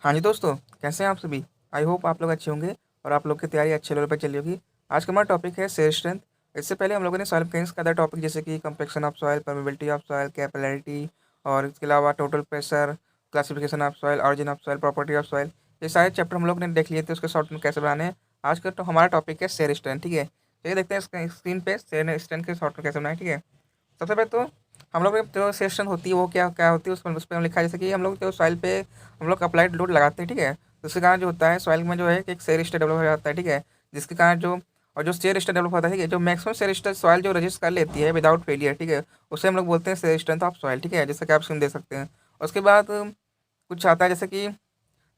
हाँ जी दोस्तों, कैसे हैं आप सभी। आई होप आप लोग अच्छे होंगे और आप लोग की तैयारी अच्छे लेवल पर चल रही होगी। आज का हमारा टॉपिक है सेल स्ट्रेंथ। इससे पहले हम लोगों ने सॉइल मैकेनिक्स का अदर टॉपिक जैसे कि complexion of soil, permeability of soil, capillarity और इसके अलावा total pressure, classification of soil, origin of soil, property of soil, ये सारे चैप्टर हम लोग ने देख लिए थे। उसके शॉर्ट में कैसे बनाने हैं। आज का तो हमारा टॉपिक है सेल स्ट्रेंथ। ठीक है, चलिए देखते हैं स्क्रीन पे सेल स्ट्रेंथ के शॉर्ट में कैसे बनाए। ठीक है, सबसे पहले तो हम लोग जो सेशन होती है वो क्या क्या होती है, उसमें उस पर हम लिखा है जैसे कि हम लोग जो सॉइल पे हम लोग अप्लाइड लोड लगाते हैं। ठीक है, तो उसके कारण जो होता है सॉइल में जो है कि एक शेयर स्टेट डेवलप हो जाता है। ठीक है, जिसके कारण जो और जो शेयर स्टेट डेवलप होता है, ठीक है, जो मैक्सिमम शेयर स्टेट सॉइल जो रजिस्ट कर लेती है विदाउट फेलियर। ठीक है, उसे हम लोग बोलते हैं शेयर स्ट्रेंथ ऑफ सॉइल। ठीक है, जैसे कि आप स्क्रीन दे सकते हैं। उसके बाद कुछ आता है जैसे कि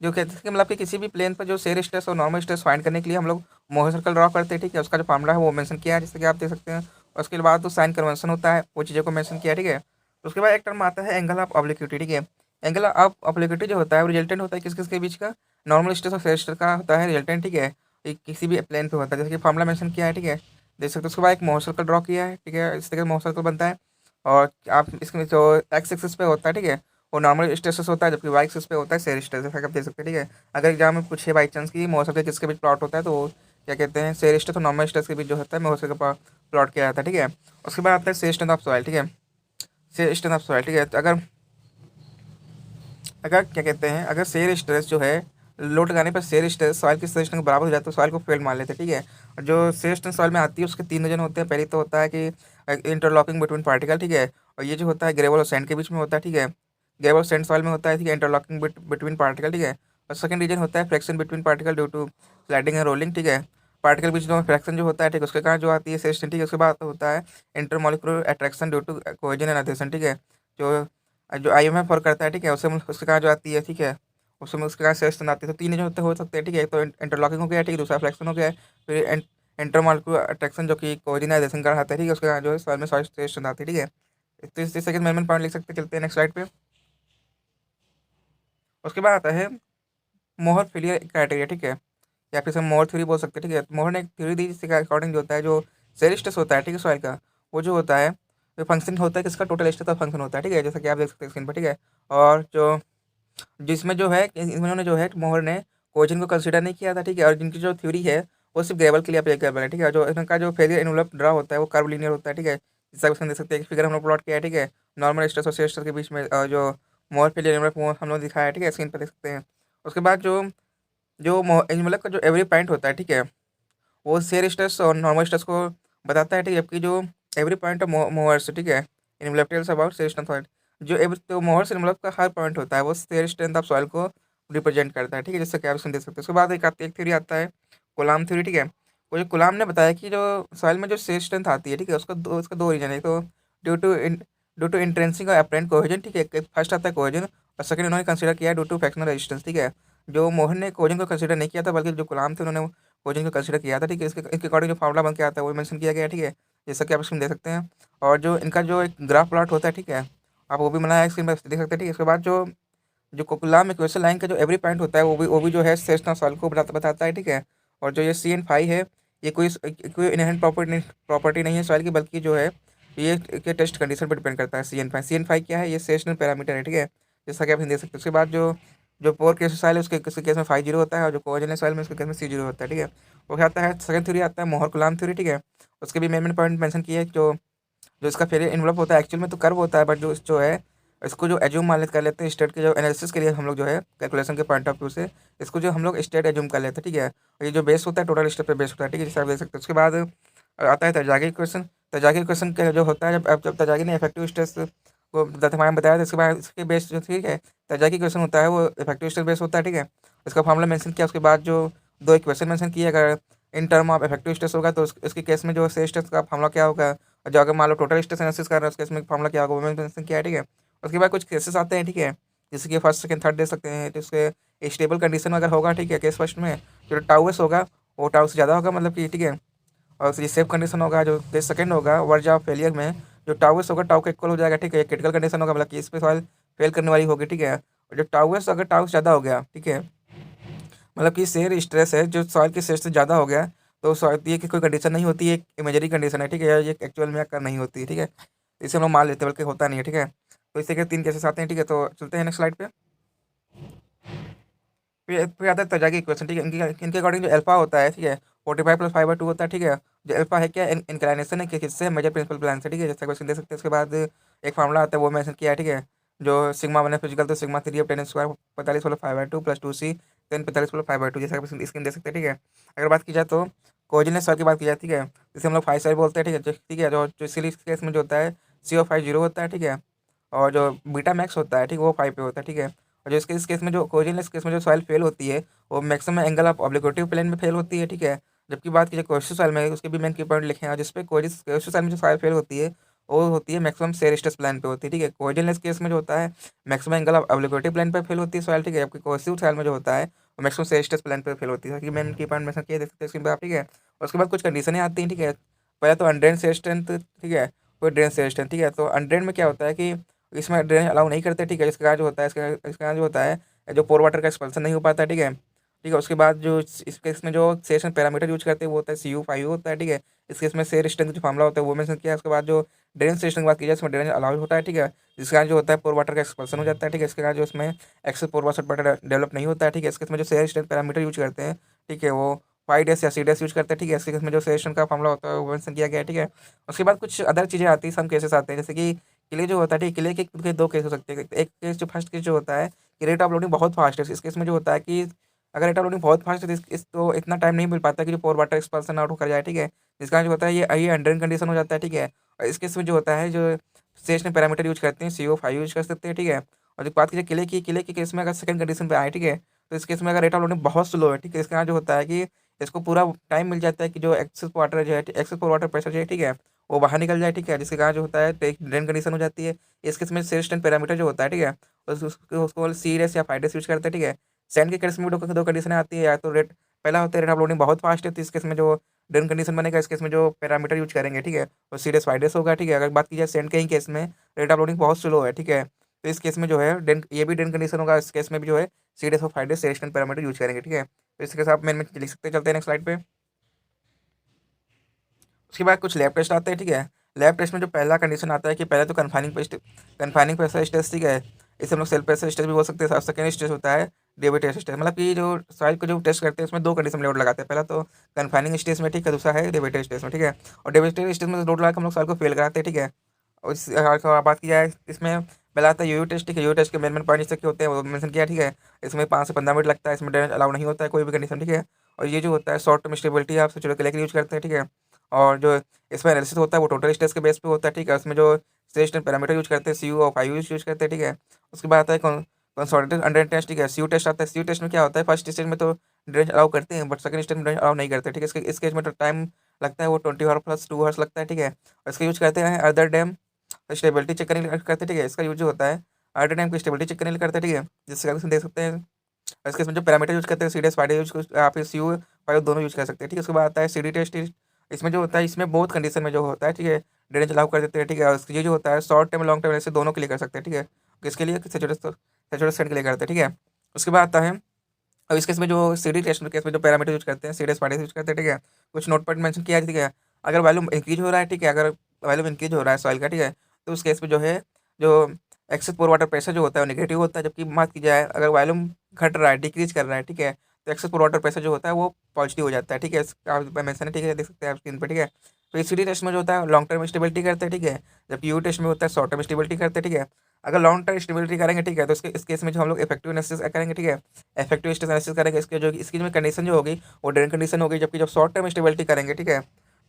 जो कहते हैं कि मतलब कि किसी भी प्लेन पर जो शेयर स्ट्रेस और नॉर्मल स्ट्रेस फाइंड करने के लिए हम लोग मोहर सर्कल ड्रॉ करते हैं। ठीक है, उसका जो फार्मूला है वो मेंशन किया है जैसे कि आप देख सकते हैं। और उसके बाद तो साइन कन्वेंशन होता है, वो चीज़ों को मेंशन किया है। ठीक है, तो उसके बाद एक टर्म आता है एंगल ऑफ ऑब्लिक्विटी। ठीक है, एंगल ऑफ ऑब्लिक्विटी जो होता है वो रिजल्टेंट होता है किस किस के बीच का, नॉर्मल स्ट्रेस और शेयर स्ट्रेस का होता है रिजल्टेंट। ठीक है, ये किसी भी प्लेन पे होता है जैसे कि फार्मूला मेंशन किया है। ठीक है, देख सकते हो। उसके बाद एक मोहर सर्कल ड्रॉ किया है। ठीक है, इस तरह का मोहर सर्कल बनता है। और आप इसमें जो एक्स एक्सिस पे होता है, ठीक है, वो नॉर्मल स्ट्रेस होता है, जबकि वाई एक्सिस पे होता है शेयर स्ट्रेस, जैसा कि आप देख सकते हैं। ठीक है, अगर एग्जाम में पूछे बाई चांस की मौसम के किसके बीच प्लॉट होता है, तो वो क्या कहते हैं शेयर स्ट्रेस और नॉर्मल स्ट्रेस के बीच जो होता है मौसम का प्लॉट किया जाता है। ठीक है, उसके बाद आता है शेयर स्ट्रेंथ ऑफ सॉइल। ठीक है, शेयर स्ट्रेंथ ऑफ सॉइल। ठीक है, तो अगर अगर क्या कहते हैं अगर शेयर स्ट्रेस जो है लोड लगाने पर शेयर स्ट्रेस सॉइल की शेयर स्ट्रेंथ के बराबर हो जाए तो सॉइल को फेल मान लेते हैं। ठीक है, और जो शेयर स्ट्रेंथ सॉइल में आती है उसके तीन रीजन होते हैं। पहले तो होता है कि इंटरलॉकिंग बिटवीन पार्टिकल। ठीक है, और ये जो होता है ग्रेवल और सैंड के बीच में होता है। ठीक है, ग्रेवल सैंड सॉइल में होता है, ठीक है, इंटरलॉकिंग बिटवीन पार्टिकल। ठीक है, और सेकंड रीजन होता है friction between particle due to sliding and rolling. ठीक है, पार्टिकल बीच में फ्रैक्शन जो होता है, ठीक है, उसके कारण जो आती है शेयर स्ट्रेंथ। ठीक है, उसके बाद होता है intermolecular attraction due to cohesion and adhesion. ठीक है, जो जो IMF वर्क करता है। ठीक है, उसके कारण जो आती है। ठीक है, उसमें उसके कारण सेशन आती है। तो तीन जो होते हो सकते हैं। ठीक है, एक तो इंटरलॉकिंग हो गया, ठीक है, दूसरा फ्लेक्शन हो गया, फिर इंटरमॉलिक्यूलर अट्रैक्शन जो कि कोऑर्डिनाइजेशन का आता है। ठीक है, उसके कारण जो है सॉइल में सॉइल सेशन आती है। ठीक है, तो इस सेकंड मेन पॉइंट लिख सकते हैं। चलते हैं नेक्स्ट स्लाइड पे। उसके बाद आता है मोहर फेलियर क्राइटेरिया। ठीक है, या फिर हम मोहर थ्योरी बोल सकते हैं। ठीक है, तो मोहर ने एक थ्योरी दी जिसके अकॉर्डिंग जो होता है जो सेल स्ट्रेस होता है, ठीक है, सॉइल का, वो जो होता है जो फंक्शन होता है किसका, टोटल स्ट्रेस का फंक्शन होता है। ठीक है, जैसा कि आप देख सकते हैं स्क्रीन पर। ठीक है, और जो जिसमें जो है इन्होंने जो है मोहर ने कोचिंग को कंसीडर नहीं किया था। ठीक है, और जिनकी जो थ्योरी है वो सिर्फ ग्रेवल के लिए अप्लीकेबल है। ठीक है, जो इनका जो फेलियर इनवलप ड्रा होता है वो कर्व लीनियर होता है। ठीक है, जिसका आप देख सकते हैं, एक फिगर हम लोग प्लॉट किया है। ठीक है, नॉर्मल स्ट्रेस और शेयर स्ट्रेस के बीच में जो मोहर फेलियर इनवलप वो हम लोग दिखाया है। ठीक है, स्क्रीन पर देख सकते हैं। उसके बाद जो जो इनवलप का जो एवरी पॉइंट होता है, ठीक है, वो शेयर स्ट्रेस और नॉर्मल स्ट्रेस को बताता है। ठीक है, जबकि जो एवरी पॉइंट ऑफ मोहर्स, ठीक है, envelope tells about shear strength of जो एवरी तो मोहर्स इनवलप का हर पॉइंट होता है वो शेयर स्ट्रेंथ ऑफ सॉइल को रिप्रेजेंट करता है। ठीक है, जैसे कि आप इसमें देख सकते हैं। उसके बाद एक थ्योरी आता है गुलाम थ्योरी। ठीक है, वो जो गुलाम ने बताया कि जो सॉइल में जो शेयर स्ट्रेंथ आती है, ठीक है, उसका दो रीजन है। तो due to due to intrinsic और अप्रेंट कोहेजन। ठीक है, फर्स्ट आता है कोहेजन और सेकंड उन्होंने कंसीडर किया ड्यू टू फ्रैक्शनल रेजिस्टेंस। ठीक है, जो मोहन ने कोहेजन को कंसीडर नहीं किया था, बल्कि जो गुलाम थे उन्होंने कोचिंग को कंसीडर किया था। ठीक है, इसके अकॉर्डिंग जो फार्मूला बन के आता है वो मेंशन किया गया है। ठीक है, जैसा कि आप इसमें देख सकते हैं। और जो इनका जो एक ग्राफ प्लॉट होता है, ठीक है, आप वो भी बनाया है स्क्रीन पर देख सकते हैं। ठीक है, इसके बाद जो जो कोकुलाम इक्वेशन लाइन का जो एवरी पॉइंट होता है वो भी जो है सेस्ना सॉल्व को बताता है। ठीक है, और जो ये CN5 है ये कोई इनहेरेंट प्रॉपर्टी नहीं है सॉइल की, बल्कि जो है ये के टेस्ट कंडीशन पर डिपेंड करता है। CN5 क्या है, ये सेशनल पैरामीटर है। ठीक है, जैसा कि आप देख सकते हैं। उसके बाद जो जो पोर केस सॉइल है उसके केस में 5 होता है, और जो कोऑर्डिनेट सॉइल में उसके केस में C होता है। ठीक है, वो क्या आता है सेकंड थ्योरी आता है मोहर गुलाम थ्योरी। ठीक है, उसके भी मेन पॉइंट मेंशन किया है। जो जो इसका फेलियर इन्वलप होता है एक्चुअल में तो कर्व होता है, बट जो है इसको जो एज्यूम मान कर लेते हैं स्टेट के जो एनालिसिस के लिए हम लोग जो है कैलकुलेशन के पॉइंट ऑफ व्यू से इसको जो हम लोग स्टेट एज्यूम कर लेते हैं। ठीक है, और ये जो बेस होता है टोटल स्टेट पे बेस होता है। ठीक है, जैसे आप देख सकते हैं। उसके बाद आता है तजागी इक्वेशन। तजागी इक्वेशन का जो होता है जब तजागी ने इफेक्टिव स्ट्रेस को दत्तमाया में बताया था, इसके बाद इसके बेस जो ठीक है तजागी इक्वेशन होता है वो इफेक्टिव स्ट्रेस बेस होता है। ठीक है, इसका फॉर्मूला मेंशन किया। उसके बाद जो दो इक्वेशन मेंशन किए, अगर in term of effective stress होगा तो इसके केस में जो से स्ट्रेस का फॉर्मूला क्या होगा, और जो अगर मान लो टोटल स्ट्रेस एनालिसिस कर रहे हैं उसके इसमें फॉर्मूला क्या होगा वो मैंने मेंशन किया है। ठीक है, उसके बाद कुछ केसेस आते हैं। ठीक है, जैसे कि फर्स्ट सेकंड थर्ड दे सकते हैं, तो उसके स्टेबल कंडीशन अगर होगा, ठीक है, केस फर्स्ट में जो टाउ एस होगा वो टाउ से ज़्यादा होगा, मतलब कि ठीक है, और जो सेफ कंडीशन होगा जो केस सेकंड होगा वर्ज ऑफ फेलियर में जो टाउ एस होगा टाउ का इक्वल हो जाएगा। ठीक है, क्रिटिकल कंडीशन होगा, मतलब कि इस पे सॉइल फेल करने वाली होगी। ठीक है, और जो टाउ एस अगर टाउ से ज़्यादा हो गया, ठीक है, मतलब कि शेयर स्ट्रेस है जो सॉइल के शेयर से ज़्यादा हो गया, तो सॉइल ये कि कोई कंडीशन नहीं होती है, एक इमेजरी कंडीशन है। ठीक है, ये एक्चुअल में अक्कर नहीं होती है। ठीक है, तो इसे हम लोग मान लेते हैं, बल्कि होता नहीं है। ठीक है, तो इसे के तीन केसेस आते हैं। ठीक है, तो चलते हैं नेक्स्ट स्लाइड पे। फिर आता है तजागी इक्वेशन, ठीक है। इनके इनके अकॉर्डिंग जो अल्फा होता है, ठीक है, 45 + 5/2 होता है, ठीक है। जो अल्फा है क्या, इंक्लाइनेशन है कि किससे, मेजर प्रिंसिपल प्लान से, ठीक है, जैसा क्वेश्चन दे सकते हैं। उसके बाद एक फार्मूला आता है वो मेंशन किया है, ठीक है। जो सिग्मा 1 है फिजिकल, तो सिग्मा 3 अब 10 स्क्वायर 45/5/2 + 2c 10 45/5/2, जैसा क्वेश्चन स्क्रीन दे सकते हैं, ठीक है। अगर बात की जाए तो कोऑर्डिनेट सॉल्व की बात की जाए, ठीक है, जिसे हम लोग 5 साइड बोलते हैं, ठीक है, ठीक है। जो जो इसीलिए इस केस में जो होता है CO5 0 होता है, ठीक है। और जो बीटा मैक्स होता है, ठीक है, वो 5 पे होता है, ठीक है। और जो इसके इस केस में जो कोऑर्डिनेट केस में जो सॉइल फेल होती है, वो मैक्सिमम एंगल ऑफ ऑब्लिक्वेटिव प्लेन में फेल होती है, ठीक है। जबकि बात की जाए कोशिश साल में, उसके भी मेन की पॉइंट लिखे हैं, जिसपे कोशिश साल में जो फायर फेल होती है वो होती है मैक्सिमम सेरिस्टस प्लान पे होती है, ठीक है। कोऑर्डिनेट केस में जो होता है मैक्सिमम एंगल ऑफ ऑब्लिक्वेटिव प्लेन पे फेल होती है सॉइल, ठीक है। जबकि कोशिश साल में जो होता है वो मैक्सिमम सेरिस्टस प्लान पे फेल होती है, कि मेन की पॉइंट मेंशन किया देख सकते हैं स्क्रीन पे आप, ठीक है। और उसके बाद कुछ कंडीशनें आती हैं, ठीक है। पहले तो अनड्रेन सेयर स्ट्रेंथ, ठीक है, कोई ड्रेन सेयर स्ट्रेंथ, ठीक है। तो अनड्रेन में क्या होता है कि इसमें ड्रेनेज अलाउ नहीं करते, ठीक है। इसके कारण जो होता है इसके कारण जो होता है जो पोर वाटर का एक्सपेंशन नहीं हो पाता, ठीक है। ठीक है, उसके बाद जो इस केस में जो सेशन पैरामीटर यूज करते हैं वो होता है CU5 होता है, ठीक है। इस केस में सेयर स्ट्रेंथ जो मामला होता है वो मेंशन किया है। उसके बाद जो ड्रेन सेशन की बात की जाए, इसमें ड्रेनेज अलाउड होता है, ठीक है। जिसके कारण जो होता है पोर वाटर का एक्सपेंशन हो जाता है, ठीक है। इसके कारण जो इसमें एक्सेस पोर वाटर डेवलप नहीं होता है, ठीक है। इसके में जो सेयर स्ट्रेंथ पैरामीटर यूज करते हैं, ठीक है, वो 5 या C यूज करते हैं, ठीक है। इसके केस में जो सेयर स्ट्रेंथ का मामला होता है वो मेंशन किया गया है, ठीक है। उसके बाद कुछ अदर चीज़ें आती हैं, सम केसेस आते हैं, जैसे कि किले जो होता है, ठीक है, किले के दो केस हो सकते हैं। एक केस जो फर्स्ट केस जो होता है कि रेट ऑफ लोडिंग बहुत फास्ट है। इस केस में जो होता है कि अगर रेट ऑफ लोडिंग बहुत फास्ट है तो तो इतना टाइम नहीं मिल पाता कि जो पोर वाटर एक्सपांसन आउट होकर जाए, ठीक है। जिसका जो होता है ये अंडर कंडीशन हो जाता है, ठीक है। और इस केस में जो होता है जो स्टेशनरी पैरामीटर यूज करते हैं CO5 यूज कर सकते हैं, ठीक है। और जो बात कीजिए किले के केस में, अगर सेकंड कंडीशन पे आए, ठीक है, तो इस केस में अगर रेट ऑफ लोडिंग बहुत स्लो है, ठीक है, इसके यहाँ जो होता है कि इसको पूरा टाइम मिल जाता है कि जो एक्सेस वाटर जो है, एक्सेस पोर वाटर प्रेशर जो है, ठीक है, वो बाहर निकल जाए, ठीक है। जिसके कारण जो होता है ड्रेन कंडीशन हो जाती है। इस केस में सेस्टन पैरामीटर जो होता है, ठीक है, उसको C या 5 यूज करते हैं, ठीक है। सैंड के केस में दो कंडीशन आती है, या तो रेट पहला होता है रेट ऑफ लोडिंग बहुत फास्ट है, तो इस केस में जो ड्रेन कंडीशन बनेगा, इस केस में जो पैरामीटर यूज करेंगे, ठीक है, वो C 5 होगा, ठीक है। अगर बात की जाए सेंड के ही केस में रेट ऑफ लोडिंग बहुत स्लो है, ठीक है, तो इस केस में जो है डेन ये भी ड्रेन कंडीशन होगा। इस केस में भी जो है C 5 सेस्टन पैरामीटर यूज करेंगे, ठीक है। तो इसके साथ मेन में लिख सकते हैं। चलते हैं नेक्स्ट स्लाइड पे। उसके बाद कुछ लैब टेस्ट आते हैं, ठीक है। लैब टेस्ट में जो पहला कंडीशन आता है कि पहले तो कन्फाइनिंग प्रेशर स्टेज, ठीक है, इसे हम लोग सेल्फ प्रेशर स्टेज भी बोल सकते हैं। सेकेंड स्टेज होता है डेविड टेस्ट स्टेज, मतलब कि जो सॉइल को जो टेस्ट करते हैं उसमें दो कंडीशन लोड लगाते हैं। पहला तो कन्फाइनिंग स्टेज में, ठीक है, दूसरा है डेविड स्टेज में, ठीक है। और डेविड स्टेज में लोड लगा के हम लोग सॉइल को फेल कराते हैं, ठीक है। और बात की जाए इसमें पहला आता है यूयू टेस्ट, ठीक है। यूयू टेस्ट के मेन पॉइंट इसके होते हैं वो मेंशन किया, ठीक है। इसमें 5 से 15 मिनट लगता है, इसमें ड्रेनेज अलाउ नहीं होता है कोई भी कंडीशन, ठीक है। और ये जो होता है शॉर्ट टर्म स्टेबिलिटी आप सोचो के लिए यूज करते हैं, ठीक है। और जो इसमें एनालिसिस होता है वो टोटल स्ट्रेस के बेस पे होता है, ठीक है। उसमें जो स्ट्रेस पैरामीटर यूज करते हैं CU5 यूज करते हैं, ठीक है। उसके बाद आता है कंसोलिडेटेड अंडर टेस्ट, ठीक है, CU टेस्ट आता है। CU टेस्ट में क्या होता है, फर्स्ट स्टेज में तो ड्रेनेज अलाउ करते हैं, बट सेकंड स्टेज में ड्रेनेज अलाउ नहीं करते, ठीक है। इस केस में तो टाइम लगता है वो 20 आवर + 2 आवर्स लगता है, ठीक है। और इसका यूज करते हैं अदर डैम स्टेबिलिटी चेक करने के लिए करते हैं, ठीक है। इसका यूज जो होता है अदर डैम की स्टेबिलिटी चेक करने के लिए करते हैं, ठीक है। जिससे आप देख सकते हैं। इसके इसमें जो पैरामीटर यूज करते हैं CDS 5 यूज आप CU5 दोनों यूज कर सकते हैं, ठीक है। उसके बाद आता है CD टेस्ट। इसमें जो होता है इसमें बहुत कंडीशन में जो होता है, ठीक है, ड्रेनेज अलाउ कर देते हैं, ठीक है। और ये जो होता है शॉर्ट टर्म लॉन्ग टर्म ऐसे दोनों के लिए कर सकते हैं, ठीक है। किसके लिए, सेचुरेट सेट के लिए करते हैं, ठीक है। उसके बाद आता है अब इस केस में जो CD टेस्ट केस में जो पैरामीटर यूज करते हैं CDS 5 यूज करते हैं, ठीक है। कुछ नोट पॉइंट मेंशन किया है, ठीक है। अगर वॉल्यूम इंक्रीज हो रहा है, ठीक है, अगर वॉल्यूम इंक्रीज हो रहा है सॉइल का, ठीक है, तो उस केस में जो है जो एक्सेस पोर वाटर प्रेशर जो होता है वो नेगेटिव होता है। जबकि बात की जाए अगर वॉल्यूम घट रहा है, डिक्रीज कर रहा है, ठीक है, तो एक्सेस पोर वाटर प्रेशर जो होता है वो पॉजिटिव हो जाता है, ठीक है। इसका मेंशन है, ठीक है, देख सकते हैं आप स्क्रीन पर, ठीक है। तो इस CD टेस्ट में जो होता है लॉन्ग टर्म स्टेबिलिटी करते हैं, ठीक है। जबकि यू टेस्ट में होता है शॉर्ट टर्म स्टेबिलिटी करते हैं, ठीक है। अगर लॉन्ग टर्म स्टेबिलिटी करेंगे, ठीक है, तो इस केस में जो हम लोग इफेक्टिव एनालिसिस करेंगे, ठीक है, इफेक्टिव स्टेज एनालिसिस करेंगे। इसकी जो कंडीशन जो होगी वो ड्रेन कंडीशन होगी। जबकि जब शॉर्ट टर्म स्टेबिलिटी करेंगे, ठीक है,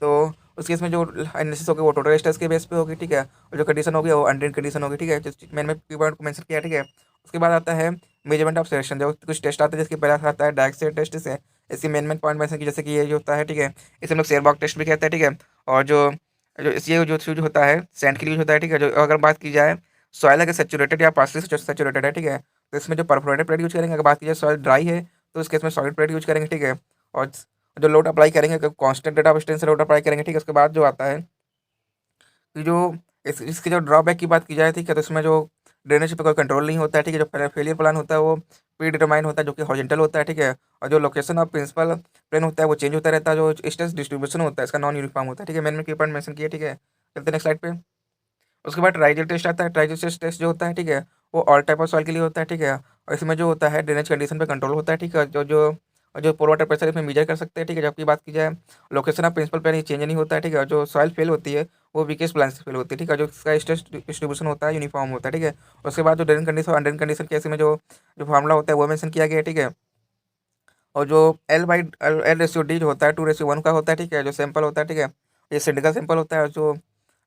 तो उस केस में जो एनालिसिस होगी वो टोटल स्ट्रेस के बेस पे होगी, ठीक है। और जो कंडीशन होगी वो अनड्रेन कंडीशन होगी, ठीक है। जिस मैंने की पॉइंट को मेंशन किया, ठीक है। उसके बाद आता है मेजरमेंट ऑफ सिलेक्शन। जो कुछ टेस्ट आते हैं जिसके पहला आता है डायरेक्ट टेस्ट से। इसकी मेन पॉइंट मेंशन की जैसे कि ये जो होता है, ठीक है, इसे हम लोग शेयरबॉक्स टेस्ट भी कहते हैं, ठीक है। और जो जो इस ये जो होता है सैंड के लिए यूज होता है, ठीक है। जो अगर बात की जाए सॉइल अगर सेचुरेटेड या पार्सली सेचुरेटेड है, ठीक है, तो इसमें जो परफोरेटेड प्लेट यूज करेंगे। अगर बात की जाए सॉइल ड्राई है तो इस केस में सॉलिड प्लेट यूज करेंगे, ठीक है। और जो लोड अप्लाई करेंगे कांस्टेंट रेट ऑफ स्ट्रेन से लोड अप्लाई करेंगे, ठीक है। उसके बाद जो आता है कि जो इसकी जो ड्रॉबैक की बात की जाए, ठीक है, तो इसमें जो ड्रेनेज पे कोई कंट्रोल नहीं होता है, ठीक है। जो फेलियर प्लान होता है वो प्री डिटरमाइन होता है जो कि हॉरिजॉन्टल होता है, ठीक है। और जो लोकेशन ऑफ प्रिंसिपल प्लेन होता है वो चेंज होता रहता है। जो स्ट्रेस डिस्ट्रीब्यूशन होता है इसका नॉन यूनिफॉर्म होता है, ठीक है। मैंने की पॉइंट मेंशन किया, ठीक है। चलते नेक्स्ट स्लाइड पे। उसके बाद ट्राइजल टेस्ट आता है। ट्राइजल टेस्ट जो होता है, ठीक है, वो ऑल टाइप ऑफ सॉइल के लिए होता है, ठीक है। और इसमें जो होता है ड्रेनेज कंडीशन पे कंट्रोल होता है, ठीक है। जो पोर वाटर प्रेशर इसमें मेजर कर सकते हैं, ठीक है। जबकि बात की जाए लोकेशन ऑफ प्रिंसिपल प्लान, ये चेंज नहीं होता है, ठीक है। जो सॉइल फेल होती है वो वीकेस्ट प्लान से फेल होती है, ठीक है। जो इसका स्ट्रेस डिस्ट्रीब्यूशन होता है यूनिफॉर्म होता है, ठीक है। उसके बाद जो ड्रेन कंडीशन और अनड्रेन कंडीशन केस में जो जो फार्मूला होता है वो मेंशन किया गया है, ठीक है। और जो L/L/D जो होता है 2:1 का होता है, ठीक है। जो सैंपल होता है, ठीक है, ये सिलिंड्रिकल सैंपल होता है। और जो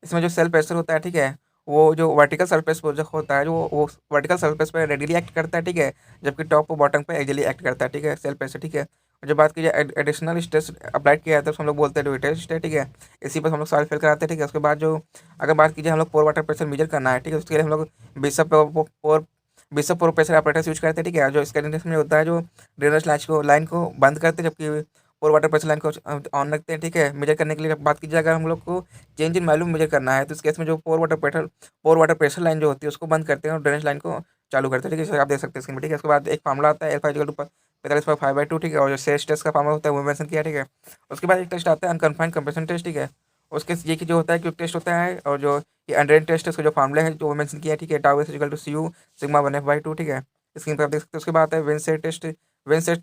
इसमें जो सेल प्रेशर होता है, ठीक है, वो जो वर्टिकल सरफेस पर जो होता है, जो वो वर्टिकल सरफेस पर रेडियली एक्ट करता है, ठीक है। जबकि टॉप और बॉटम पे एक्सियली एक्ट करता है, ठीक है, सेल प्रेशर, ठीक है। और जब बात की जाए एडिशनल स्ट्रेस अप्लाइड किया जाता है तो हम लोग बोलते हैं ड्यूटेज स्ट्रेस, ठीक है। इसी पर हम लोग सॉइल फेल कराते हैं, ठीक है। उसके बाद जो अगर बात की जाए हम लोग पोर वाटर प्रेशर मेजर करना है, ठीक है, उसके लिए हम लोग बिशप पोर बिशप पोर प्रेशर ऑपरेटर्स यूज करते हैं, ठीक है। जो इसका में होता है जो ड्रेनेज लाइन को बंद करते हैं, जबकि पोर वाटर प्रेशर लाइन को ऑन रखते हैं, ठीक है, मेजर करने के लिए। जब बात की जाए अगर हम लोग को चेंज इन वैल्यू मेजर करना है तो इस केस में जो पोर वाटर प्रेशर लाइन जो होती है उसको बंद करते हैं और ड्रेनेज लाइन को चालू करते हैं, ठीक है। जैसे आप देख सकते हैं स्क्रीन पर, ठीक है। उसके बाद एक मामला आता है L5 = 45/2, ठीक है। और जो सेल्स टेस्ट का फार्मूला होता है वो मेंशन किया, ठीक है। उसके बाद एक टेस्ट आता है अनकन्फाइंड कंप्रेशन टेस्ट, ठीक है। उसके ये कि जो होता है क्विक टेस्ट होता है। और जो ये अनड्रेन टेस्ट है उसके जो फार्मूले हैं जो वो मेंशन किया है, ठीक है। τ = CU σ1F/2, ठीक है। स्क्रीन पर आप देख सकते हैं। उसके बाद आता है वेंसेट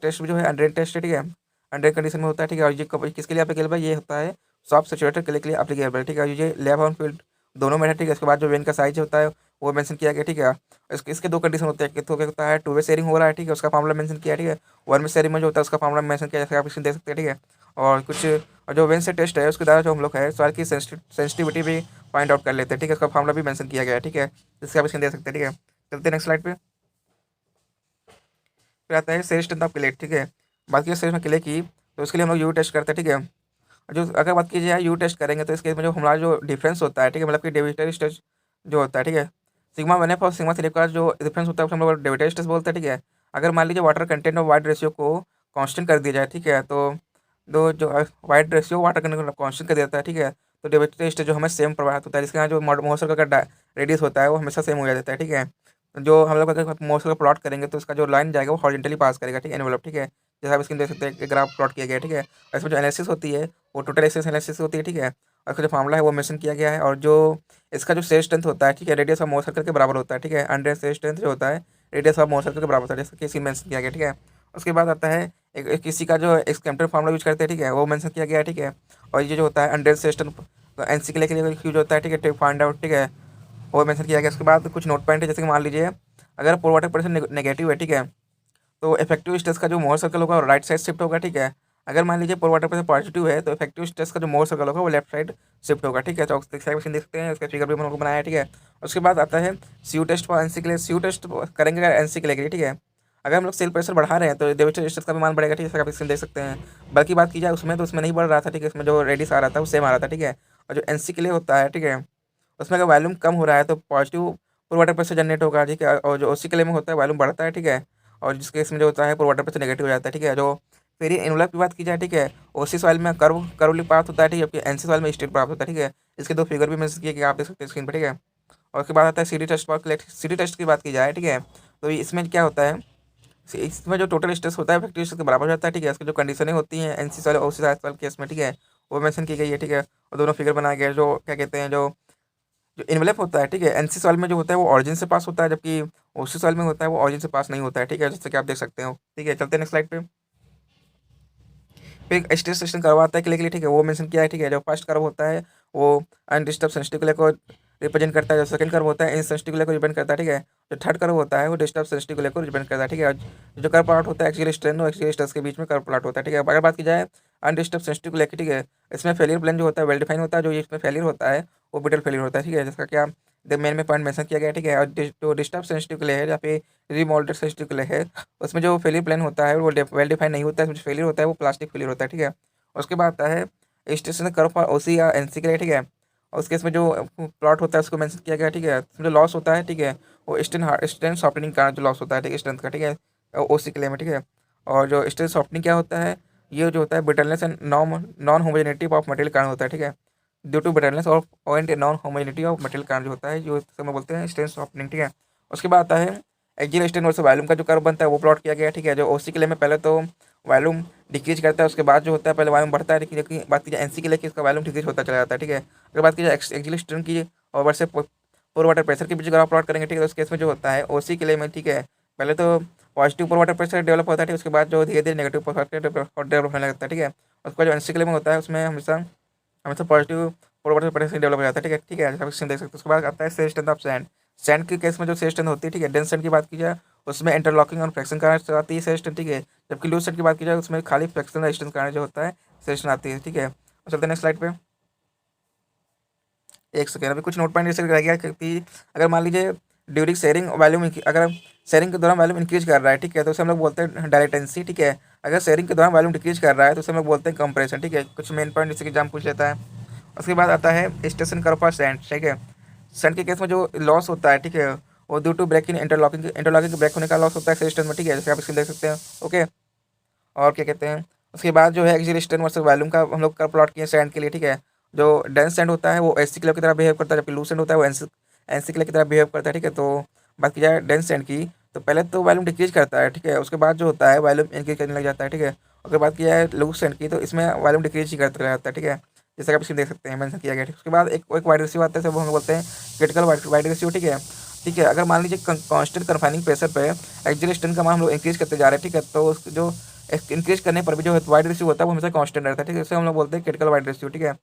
टेस्ट जो है अनड्रेन टेस्ट है, ठीक है। अनड्रेन कंडीशन में होता है, ठीक है। और ये किसके लिए एप्लीकेबल है, ये होता है सॉफ्ट सेचुरेटेड क्ले के लिए एप्लीकेबल है, ठीक है। ये लैब ऑन फील्ड दोनों में है, ठीक है। उसके बाद जो वेन का साइज होता है वो मेंशन किया गया, ठीक है। इसके दो कंडीशन होते हैं, एक तो क्या होता है टू वे शेयरिंग हो रहा है, ठीक है, उसका फार्मूला मेंशन किया है, ठीक है। वन वे शेयरिंग में जो होता है उसका फार्मूला मेंशन किया है, जैसे आप इसमें देख सकते हैं, ठीक है। और कुछ और जो वेन से टेस्ट है उसके द्वारा जो हम लोग है सॉइल की सेंसिटिविटी भी फाइंड आउट कर लेते हैं, ठीक है। इसका फार्मूला भी मेंशन किया गया है, ठीक है। जिससे आप इसमें देख सकते हैं, ठीक है। चलते हैं नेक्स्ट स्लाइड पे। फिर आता है सेल स्ट्रेंथ ऑफ क्ले, ठीक है। बात की सेल में क्ले की तो उसके लिए हम लोग यू टेस्ट करते हैं, ठीक है। जो अगर बात की जाए यू टेस्ट करेंगे तो इसके में जो हमारा जो डिफरेंस होता है, ठीक है, मतलब कि डेविटेज स्टेज जो होता है, ठीक है। सिग्मा 1F और सिग्मा 3F का जो डिफरेंस होता है उसे हम लोग डेविटेज स्टेज बोलते हैं, ठीक है। अगर मान लीजिए वाटर कंटेंट और वाइड रेशियो को कांस्टेंट कर दिया जाए, ठीक है, तो दो जो वाइड रेशियो वाटर कंटेंट को कांस्टेंट कर देता है, ठीक है। तो डेविटेज स्टेज जो हमें सेम प्रभावित होता है, जिसके यहाँ जो मोसर का रेडियस होता है वो हमेशा सेम हो जाता है, ठीक है। जो हम लोग अगर मोसर का प्लॉट करेंगे तो उसका जो लाइन जाएगा वो हॉरिजॉन्टली पास करेगा, ठीक है, एनवेलप, ठीक है। जैसे आप इसमें देख सकते हैं ग्राफ प्लॉट किया गया है, ठीक है। और इसमें जो एनालिसिस होती है वो टोटल एक्सेस एनालिसिस होती है, ठीक है। और इसका जो मामला है वो मेंशन किया गया है। और जो इसका जो सेल स्ट्रेंथ होता है, ठीक है, रेडियस ऑफ मोर सर्कल के बराबर होता है, ठीक है। अंडर सेल स्ट्रेंथ जो होता है रेडियस ऑफ मोर सर्कल के बराबर होता है, जैसे कि इसमें मेंशन किया गया, ठीक है। उसके बाद आता है किसी का जो एक्सकेम्पटर फार्मूला यूज करते हैं, ठीक है, वो मेंशन किया गया है, ठीक है। और ये जो होता है अंडर सेल स्ट्रेंथ एनसी के लिए यूज होता है, ठीक है, फाइंड आउट, ठीक है, वो मेंशन किया गया। उसके बाद कुछ नोट पॉइंट है, जैसे कि मान लीजिए अगर पोर वाटर प्रेशर नेगेटिव है, ठीक है, तो इफेक्टिव स्ट्रेस का जो मोर सर्कल होगा वो राइट साइड शिफ्ट होगा, ठीक है। अगर मान लीजिए पोर वाटर प्रेशर पॉजिटिव है तो इफेक्टिव स्ट्रेस का जो मोर सर्कल होगा वो लेफ्ट साइड शिफ्ट होगा, ठीक है। तो देख सकते हैं, उसका फिगर भी हम लोग को बनाया है, ठीक है। उसके बाद आता है सीयू टेस्ट फॉर एनसी के लिए। सीयू टेस्ट करेंगे अगर एनसी के लिए, ठीक है। अगर हम लोग सेल प्रेशर बढ़ा रहे हैं तो डेविटेज स्ट्रेस का भी मान बढ़ेगा, ठीक है, आप इसमें देख सकते हैं। बल्कि बात की जाए उसमें तो उसमें नहीं बढ़ रहा था, ठीक है, इसमें जो रेडियस आ रहा था वो सेम आ रहा था, ठीक है। और जो एनसी के लिए होता है, ठीक है, उसमें अगर वॉल्यूम कम हो रहा है तो पॉजिटिव पोर वाटर प्रेशर जनरेट होगा, ठीक है। और जो ओसी के लिए में होता है वॉल्यूम बढ़ता है, ठीक है। और जिसके इसमें जो होता है पोर वाटर प्रेशर नेगेटिव हो जाता है, ठीक है। जो फिर एनवलप की बात की जाए, ठीक है, ओसी सॉइल में कर्वली पाथ होता है, ठीक है, जबकि एनसी सॉइल में स्ट्रेट पाथ होता है, ठीक है। इसके दो फिगर भी मेंशन किए कि आप देख सकते हैं स्क्रीन पर, ठीक है। और उसके बाद आता है सीडी टेस्ट की बात की जाए, ठीक है, तो इसमें क्या होता है, इसमें जो टोटल स्ट्रेस होता है इफेक्टिव स्ट्रेस के बराबर हो जाता है, ठीक है। इसकी जो कंडीशनें होती हैं एनसी सॉइल और ओसी सॉइल केस में, ठीक है, वो मेंशन की गई है, ठीक है। और दोनों फिगर बनाए गए जो क्या कहते हैं, जो जो इन्वेलप होता है, ठीक है, एनसी सॉइल में जो होता है वो ऑरिजिन से पास होता है, जबकि ओसी सॉइल में होता है वो ऑरिजिन से पास नहीं होता है, ठीक है, जैसे कि आप देख सकते हो, ठीक है। चलते हैं नेक्स्ट स्लाइड पे। फिर स्ट्रेस टेस्टिंग करवाता है के लिए, ठीक है, वो मेंशन किया है, ठीक है। जो फर्स्ट कर्व होता है वो अनडिस्टर्ब सेंसिटिव क्ले को रिप्रेजेंट करता है। जो सेकंड कर्व होता है इन सेंसिटिव क्ले को रिप्रेजेंट करता है, ठीक है। जो थर्ड कर्व होता है वो डिस्टर्ब सेंसिटिव क्ले को रिप्रेजेंट करता है, ठीक है। और जो कर्व प्लॉट होता है एक्सियल स्ट्रेन और एक्सियल स्ट्रेस के बीच में कर्व प्लॉट होता है, ठीक है। अगर बात की जाए अनडिस्टर्ब सेंसिटिव क्ले की, ठीक है, इसमें फेलियर प्लेन जो होता है वेल डिफाइन होता है। जो इसमें फेलियर होता है वो बिटल फेलियर होता है, ठीक है, जिसका क्या मेन में पॉइंट मेंशन किया गया है, ठीक है। और जो डिस्टर्ब सेंसिटिव क्ले है या फिर रीमोल्डेड सेंसिटिव क्ले है उसमें जो फेलियर प्लेन होता है वो वेल डिफाइन नहीं होता है। उसमें जो फेलियर होता है वो प्लास्टिक फेलियर होता है, ठीक है। उसके बाद आता है स्टेशन कर्व फॉर ओसी या एनसी के लिए, ठीक है। और उसके इसमें जो प्लॉट होता है उसको मेंशन किया गया, ठीक है। इसमें जो लॉस होता है, ठीक है, वो स्ट्रेन सॉफ्टनिंग का जो लॉस होता है, ठीक है, स्ट्रेंथ का, ठीक है, ओसी के लिए में, ठीक है। और जो स्ट्रेन सॉफ्टनिंग क्या होता है, ये जो होता है brittleness and non homogeneity of material कारण होता है, ठीक है। ड्यू टू ब्रिटलनेस और and non homogeneity of material कारण जो होता है जो समय बोलते हैं स्ट्रेन सॉफ्टनिंग, ठीक है। उसके बाद आता है एक्सियल स्ट्रेन वर्सेस वॉल्यूम का जो कर्व बनता है वो प्लॉट किया गया है, ठीक है। जो ओसी के लिए में पहले तो वॉल्यूम डिक्रीज करता है, उसके बाद जो होता है पहले वॉल्यूम बढ़ता है, लेकिन बात की जाए एनसी के लिए कि इसका वॉल्यूम डिक्रीज होता चला जाता है, ठीक है। अगर बात की जाए एक्सियल स्ट्रेन की और वर्सेस पोर वाटर प्रेशर के बीच अगर आप प्लॉट करेंगे, ठीक है, तो उस केस में जो होता है ओसी के लिए में, ठीक है, पहले तो positive pore water pressure develop होता है, ठीक है, उसके बाद जो धीरे धीरे नेगेटिव पोल वाटर डेवलप होने लगता है, ठीक है। उसके बाद जो एनसीक्लेमिंग होता है उसमें हमेशा हमेशा positive pore water pressure develop हो जाता है, ठीक है, ठीक है, जैसा आप इसमें देख सकते हैं। उसके बाद आता है shear strength of sand. Sand के केस में जो सेल स्ट्रेंथ होती है, ठीक है, डेंस सैंड की बात की जाए उसमें इंटरलॉकिंग और फ्रैक्शन कारण से आती है सेल स्ट्रेंथ, ठीक है। जबकि लूज सैंड की बात की जाए उसमें खाली फ्रैक्शन रेजिस्टेंस कारण जो होता है सेल स्ट्रेंथ आती है, ठीक है। और चलते हैं नेक्स्ट स्लाइड पे। एक सेकेंड, अभी कुछ नोट पॉइंट जैसे रह गया कि अगर मान लीजिए ड्यूरिंग शेयरिंग वॉल्यूम, अगर शेयरिंग के दौरान वॉल्यूम इंक्रीज कर रहा है, ठीक है, तो उसे हम लोग बोलते हैं डायलेटेंसी, ठीक है। अगर शेयरिंग के दौरान वॉल्यूम डिक्रीज कर रहा है तो उसे हम लोग बोलते हैं कंप्रेशन, ठीक है। कुछ मेन पॉइंट जैसे कि एग्जाम पूछ लेता है। उसके बाद आता है स्टेशन कर्व फॉर सैंड, ठीक है। सैंड के केस में जो लॉस होता है, ठीक है, वो due to break in interlocking break होने का लॉस होता है सेस्टन में, ठीक है, जैसे आप इसमें देख सकते हैं। ओके, और क्या कहते हैं, उसके बाद जो है एक्सिलेशन वर्सेस वॉल्यूम का हम लोग का प्लॉट किए सैंड के लिए, ठीक है। जो डेंस सैंड होता है वो एसी क्लब की तरह बिहेव करता है, जबकि लूज सैंड होता है वो एनसी क्लब की तरह बिहेव करता है, ठीक है। तो बात की जाए डेंस सैंड की, तो पहले तो वॉल्यूम डिक्रीज करता है, ठीक है, उसके बाद जो होता है वॉल्यूम इंक्रीज करने लग जाता है, ठीक है। अगर बात की जाए लूज सैंड की तो इसमें वॉल्यूम डिक्रीज ही करता रहता है, ठीक है, जैसे कि आप इसमें देख सकते हैं मेंशन किया गया है। उसके बाद एक वाइड रेशियो आता है, सब हम बोलते हैं क्रिटिकल वाइड रेशियो, ठीक है, ठीक है। अगर मान लीजिए कांस्टेंट कन्फाइनिंग प्रेशर पे एक्सियल स्ट्रेंथ का मान हम लोग इंक्रीज करते जा रहे हैं, ठीक है, तो जो इंक्रीज करने पर भी जो वाइड रेशियो होता है वो हमेशा कांस्टेंट रहता है, ठीक है, इसे हम लोग बोलते हैं क्रिटिकल वाइड रेशियो, ठीक है,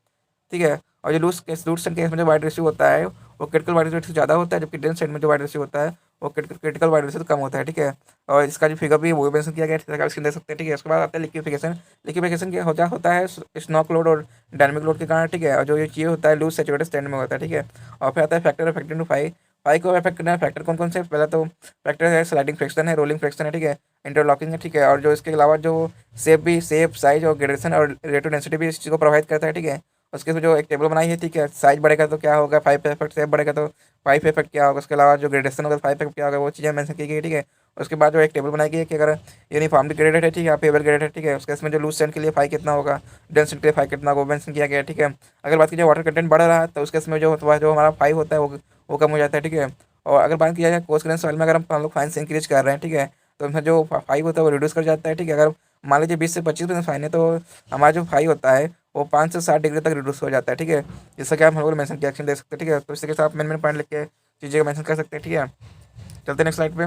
ठीक है। और जो लूज केस में जो वाइड रेशियो होता है वो क्रिटिकल वाइड रेशियो से ज़्यादा होता है, जबकि डेंस साइड में जो वाइड रेशियो होता है वो क्रिटिकल वाइड रेशियो से कम होता है, ठीक है। और इसका जो फिगर भी वो मेंशन किया गया है, आप इसमें देख सकते हैं, ठीक है। उसके बाद आता है लिक्विफिकेशन। लिक्विफिकेशन क्या होता है स्नॉक लोड और डायनेमिक लोड के कारण, ठीक है, और जो ये चीज़ होता है लूज सैचुरेटेड स्टैंड में होता है, ठीक है। और फिर आता है factor effect to five. Five को अफेक्ट करना है फैक्टर कौन कौन से, पहला तो फैक्टर है स्लाइडिंग फ्रिक्शन है, रोलिंग फ्रिक्शन है, ठीक है, इंटरलॉकिंग है, ठीक है। और जो इसके अलावा जो शेप साइज और ग्रेडेशन और रेटो डेंसिटी भी इस चीज़ को प्रोवाइड करता है, ठीक है। उसके में जो एक टेबल बनाई है, ठीक है, साइज बढ़ेगा तो क्या होगा 5 इफेक्ट, शेप बढ़ेगा तो 5 इफेक्ट क्या होगा, उसके अलावा जो ग्रेडेशन होगा 5 इफेक्ट क्या होगा, वो चीज़ें मेंशन की गई है, ठीक है। उसके बाद जो एक टेबल बनाई गई है कि अगर यूनिफॉर्मली ग्रेडेड है, ठीक है, पेबल ग्रेडेड है, ठीक है, उसके इसमें जो लूज सेंड के लिए 5 कितना होगा, डेंस सेंड के लिए 5 कितना होगा, वो मेंशन किया गया है, ठीक है। अगर बात की जाए वाटर कंटेंट बढ़ रहा है तो उसके इसमें जो हमारा 5 होता है वो कम हो जाता है, ठीक है। और अगर बात किया जाए कोर्स सॉइल में अगर हम लोग फाइन से इंक्रीज कर रहे हैं, ठीक है, तो उसमें जो 5 होता है वो रिड्यूस कर जाता है, ठीक है। अगर मान लीजिए 20 से 25% फाइन है तो हमारा जो 5 होता है वो 5 से 7 डिग्री तक रिड्यूस हो जाता है, ठीक है। जैसा कि आप हम लोग मेंशन के एक्शन दे सकते हैं, ठीक है। तो इसी के साथ मेन पॉइंट लिख के चीज़ें का मेंशन कर सकते हैं, ठीक है। चलते हैं नेक्स्ट स्लाइड पे।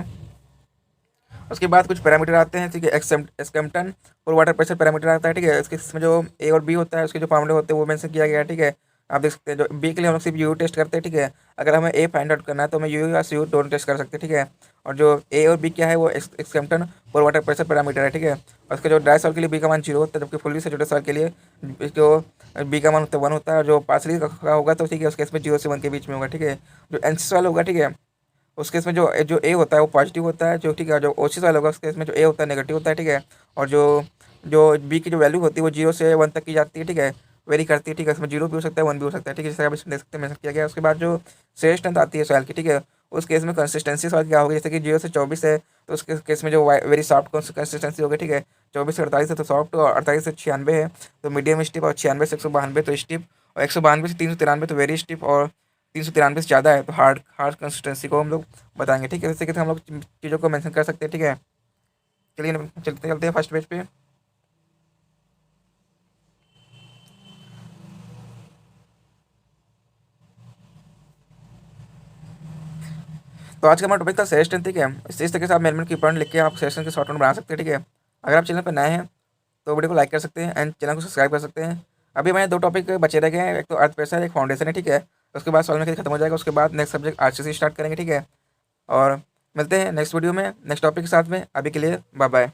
उसके बाद कुछ पैरामीटर आते हैं, ठीक है, एक्सकेम्पटन और वाटर प्रेशर पैरामीटर आता है, ठीक है। इसमें जो ए और बी होता है उसके जो फॉर्मूले होते हैं वो मेंशन किया गया है, ठीक है। आप देख सकते हैं जो बी के लिए हम लोग सिर्फ यू टेस्ट करते हैं, ठीक है। अगर हमें ए फाइंड आउट करना है तो हमें यू या सी दोनों टेस्ट कर सकते हैं, ठीक है। और जो ए और बी क्या है वो एक्सकेम्पटन और वाटर प्रेशर पैरामीटर है, ठीक है। और उसके जो ड्राई सॉइल के लिए बी का मान 0 होता है, जबकि फुल्ली सैचुरेटेड सॉइल के लिए जो बी का मान होता है 1 होता है। और जो पार्सली का होगा तो ठीक है उसके इसमें 0 से 1 के बीच में होगा, ठीक है। जो एनसी सॉइल होगा, ठीक है, उस केस में जो जो ए होता है वो पॉजिटिव होता है, जो ठीक है, जो ओसी वाला होगा उस केस में जो ए होता है नेगेटिव होता है, ठीक है। और जो जो बी की जो वैल्यू होती है वो 0 से 1 तक की जाती है, ठीक है, वेरी करती है, ठीक है। इसमें 0 भी हो सकता है 1 भी हो सकता है, ठीक है, जैसे आप इसमें देख सकते हैं मेंशन किया गया है। उसके बाद जो शेष स्ट्रेंथ आती है सॉइल की, ठीक है, उस केस में कंसिस्टेंसी सॉइल क्या होगी, जैसे कि 0 से 24 है तो उस केस में जो वेरी सॉफ्ट कंसिस्टेंसी होगी, ठीक है। 24 से 48 है तो सॉफ्ट, और 48 से 96 है तो मीडियम स्टिप, और 96 से 192 तो स्टिप, और 192 से 393 तो वेरी स्टिप, और 393 से ज़्यादा है तो हार्ड हार्ड कंसिस्टेंसी को हम लोग बताएंगे, ठीक है। जैसे कि हम लोग चीज़ों को मेंशन कर सकते हैं, ठीक है। चलिए चलते चलते हैं फर्स्ट पेज पे। तो आज का हमारा टॉपिक था सेशन, ठीक है। इस तरीके से आप मेन की पॉइंट लिख के आप सेशन के शॉर्ट नोट बना सकते हैं, ठीक है। अगर आप चैनल पर नए हैं तो वीडियो को लाइक कर सकते हैं एंड चैनल को सब्सक्राइब कर सकते हैं। अभी हमारे 2 टॉपिक बचे रह गए हैं, एक तो अर्थ प्रेशर, एक फाउंडेशन है, ठीक है। उसके बाद सॉल्व में खत्म हो जाएगा, उसके बाद नेक्स्ट सब्जेक्ट आरसीसी स्टार्ट करेंगे, ठीक है। और मिलते हैं नेक्स्ट वीडियो में नेक्स्ट टॉपिक के साथ में। अभी के लिए बाय बाय।